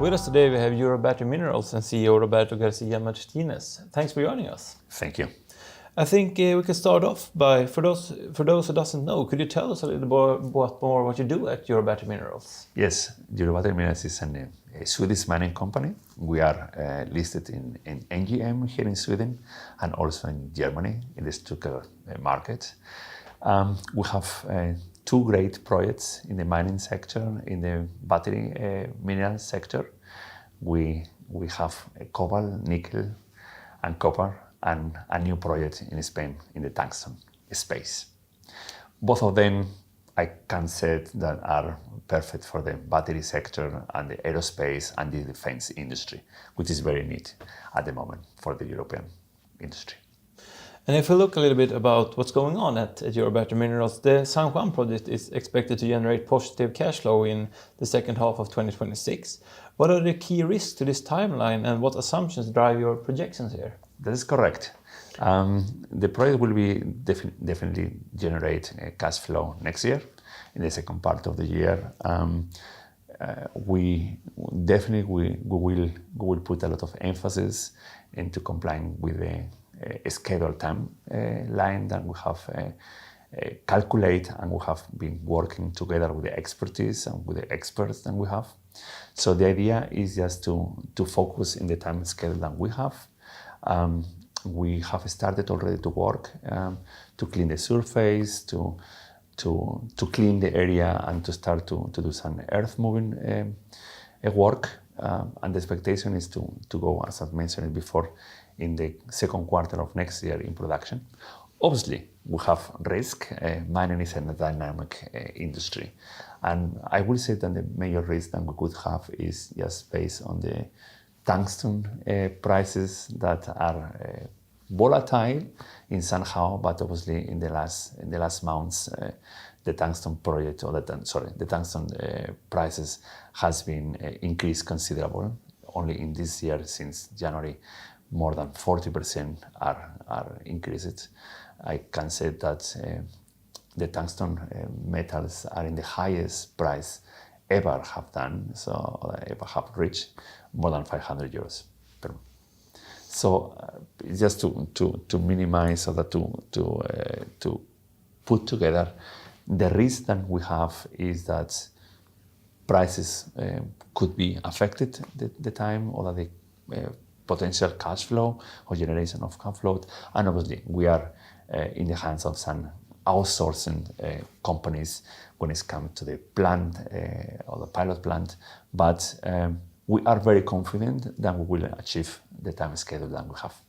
With us today we have Eurobattery Minerals CEO Roberto García Martínez. Thanks for joining us. Thank you. I think we can start off by, for those who doesn't know, could you tell us a little bit more what you do at Eurobattery Minerals? Yes, Eurobattery Minerals is a Swedish mining company. We are listed in NGM here in Sweden and also in Germany in the Stuttgart market. We have two great projects in the mining sector, in the battery mineral sector. We have cobalt, nickel, and copper, and a new project in Spain in the tungsten space. Both of them, I can say that are perfect for the battery sector and the aerospace and the defense industry, which is very neat at the moment for the European industry. And if we look a little bit about what's going on at Eurobattery Minerals, the San Juan project is expected to generate positive cash flow in the second half of 2026. What are the key risks to this timeline and what assumptions drive your projections here? That is correct. The project will be definitely generate cash flow next year, in the second part of the year. We will put a lot of emphasis into complying with the schedule timeline that we have calculate, and we have been working together with the expertise and with the experts that we have. So the idea is just to focus in the time schedule that we have. We have started already to work to clean the surface, to clean the area, and to start to do some earth moving work. And the expectation is to go, as I've mentioned before, in the second quarter of next year in production. Obviously, we have risk. Mining is a dynamic industry. And I will say that the major risk that we could have is just based on the tungsten prices that are volatile in somehow, but obviously in the last months, the tungsten project, or the tungsten prices has been increased considerable. Only in this year, since January, more than 40% are increased. I can say that the tungsten metals are in the highest price ever have done, so ever have reached more than 500 euros per month. So just to minimize, or to put together, the risk that we have is that prices could be affected the time, or that the potential cash flow or generation of cash flow. And obviously we are in the hands of some outsourcing companies when it comes to the plant or the pilot plant. But we are very confident that we will achieve the time schedule that we have.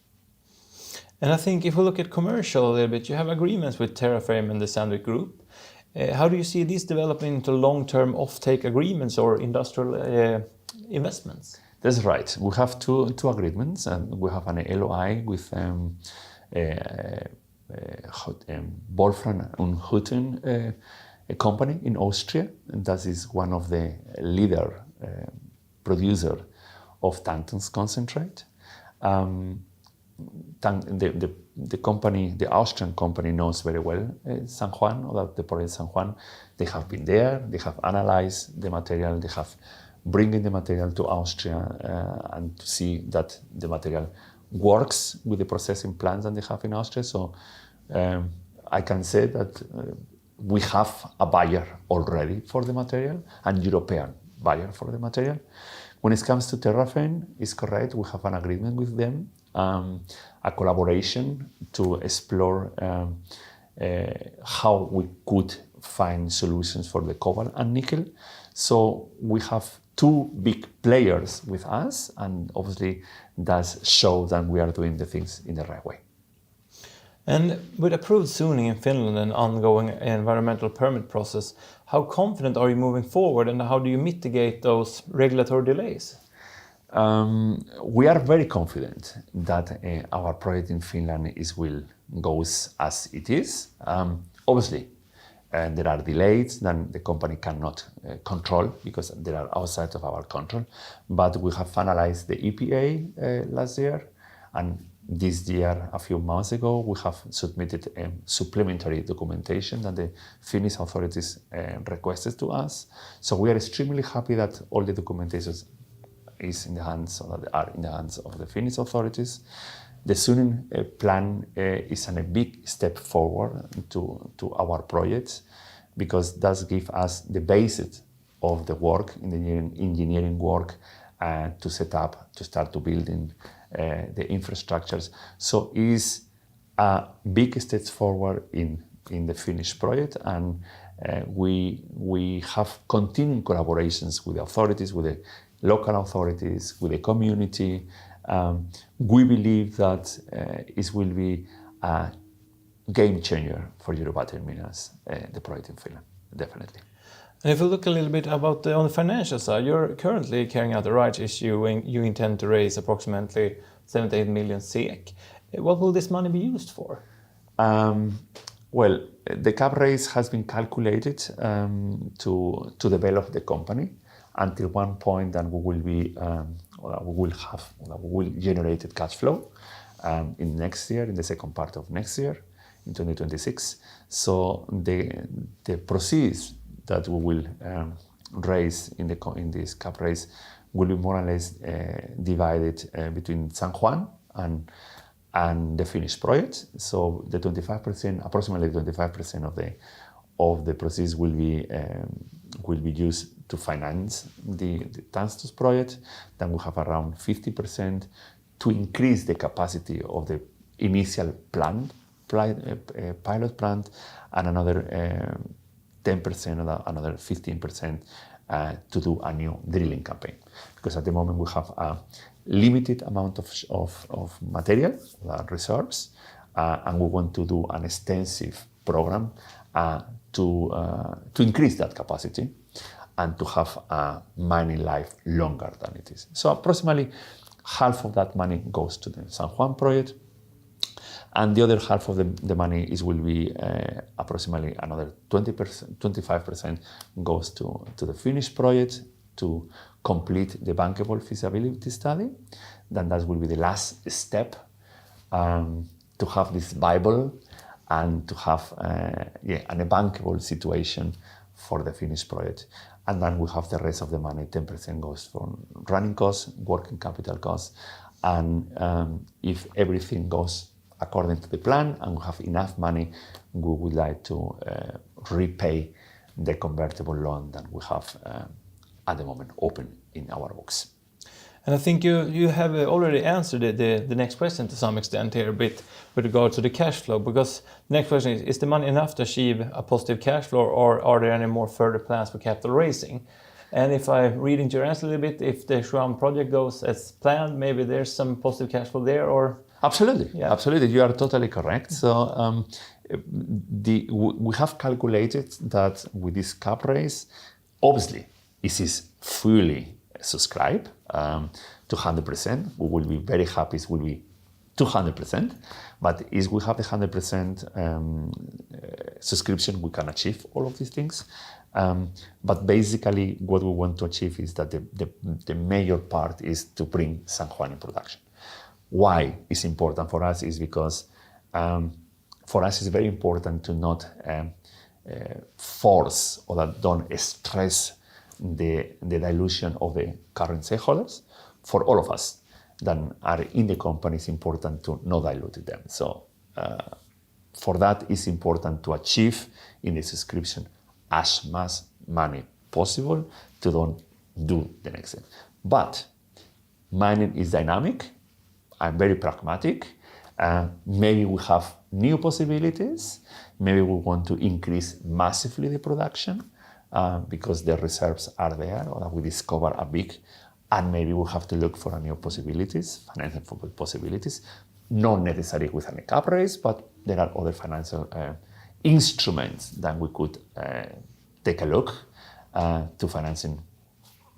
And I think if we look at commercial a little bit, you have agreements with Terrafame and the Sandvik Group. How do you see these developing into long-term off-take agreements or industrial investments? That's right. We have two agreements, and we have an LOI with Wolfram und Hütten, a company in Austria, and that is one of the leader producer of tungsten concentrate. The company, the Austrian company, knows very well San Juan, or the project San Juan. They have been there, they have analyzed the material, they have bringing the material to Austria and to see that the material works with the processing plants that they have in Austria. So I can say that we have a buyer already for the material, and European buyer for the material. When it comes to Terrafame, it's correct, we have an agreement with them, a collaboration to explore how we could find solutions for the cobalt and nickel. So we have two big players with us, and obviously that shows that we are doing the things in the right way. And with approved zoning in Finland and ongoing environmental permit process, how confident are you moving forward, and how do you mitigate those regulatory delays? We are very confident that our project in Finland goes as it is. Obviously, there are delays that the company cannot control because they are outside of our control. But we have finalized the EPA last year, and this year, a few months ago, we have submitted a supplementary documentation that the Finnish authorities requested to us. So we are extremely happy that all the documentation is in the hands, or that are in the hands of the Finnish authorities. The Sunin plan is a big step forward to our projects, because that gives us the basis of the work, in the engineering work, to set up, to start to building the infrastructures. So is a big step forward in the Finnish project, and we have continuing collaborations with the authorities, with the local authorities, with the community. We believe that it will be a game changer for Eurobattery Minerals, the project in Finland, definitely. And if we look a little bit about on the financial side, you're currently carrying out the rights issue and you intend to raise approximately 78 million SEK. What will this money be used for? Well, the cap raise has been calculated to develop the company until one point that we will generate cash flow in next year, in the second part of next year, in 2026. So the proceeds that we will raise in this cap raise will be more or less divided between San Juan and the Finnish project. So the 25%, approximately 25% of the proceeds will be used to finance the Tanstos project. Then we have around 50% to increase the capacity of the initial pilot plant, and another 10% or another 15% to do a new drilling campaign. Because at the moment we have a limited amount of material, reserves, and we want to do an extensive program to increase that capacity and to have a mining life longer than it is. So approximately half of that money goes to the San Juan project, and the other half of the money will be approximately another 25% goes to the Finnish project to complete the bankable feasibility study. Then that will be the last step to have this viable and to have an bankable situation for the Finnish project. And then we have the rest of the money, 10% goes for running costs, working capital costs, and if everything goes according to the plan and we have enough money, we would like to repay the convertible loan that we have at the moment open in our books. And I think you have already answered the next question to some extent here, a bit with regard to the cash flow, because the next question is the money enough to achieve a positive cash flow, or are there any more further plans for capital raising? And if I read into your answer a little bit, if the Schram project goes as planned, maybe there's some positive cash flow there, or? Absolutely, yeah. Absolutely. You are totally correct. So we have calculated that with this cap raise, obviously, this is fully subscribed to 100%. We will be very happy. It will be 200%. But if we have the 100% subscription, we can achieve all of these things. But basically, what we want to achieve is that the major part is to bring San Juan in production. Why it's important for us is because for us it's very important to not force or that don't stress the dilution of the current shareholders. For all of us that are in the company, it's important to not dilute them. So for that, it's important to achieve in the subscription as much money possible to don't do the next thing. But mining is dynamic and very pragmatic. Maybe we have new possibilities. Maybe we want to increase massively the production because the reserves are there, or we discover a big, and maybe we have to look for new possibilities, financial possibilities, not necessarily with a cap raise, but there are other financial instruments that we could take a look to financing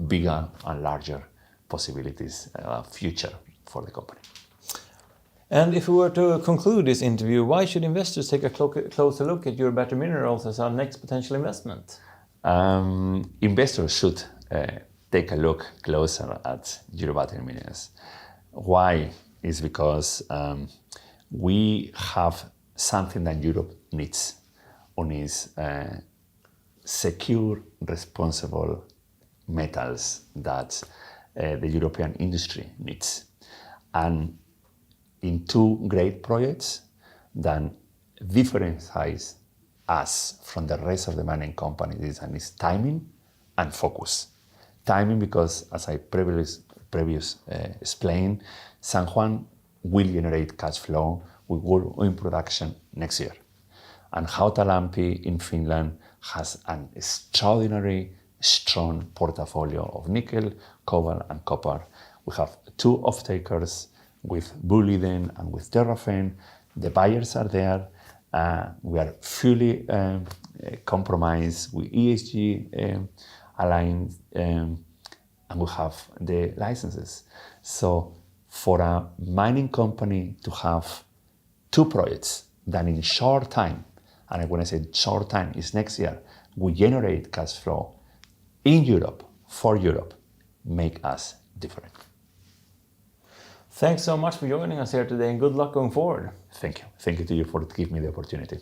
bigger and larger possibilities future for the company. And if we were to conclude this interview, why should investors take a closer look at Eurobattery Minerals as our next potential investment? Investors should take a look closer at Eurobattery Minerals. Why? Is because we have something that Europe needs on its secure, responsible metals that the European industry needs. And in two great projects that differentiate us from the rest of the mining companies is timing and focus. Timing because, as I previously explained, San Juan will generate cash flow. We will in production next year. And Hautalampi in Finland has an extraordinary strong portfolio of nickel, cobalt, and copper. We have two off-takers with Boliden and with Terrafame. The buyers are there. We are fully compromised with ESG aligned, and we have the licenses. So for a mining company to have two projects that in short time, and when I say short time, is next year, we generate cash flow in Europe, for Europe, make us different. Thanks so much for joining us here today and good luck going forward. Thank you. Thank you to you for giving me the opportunity.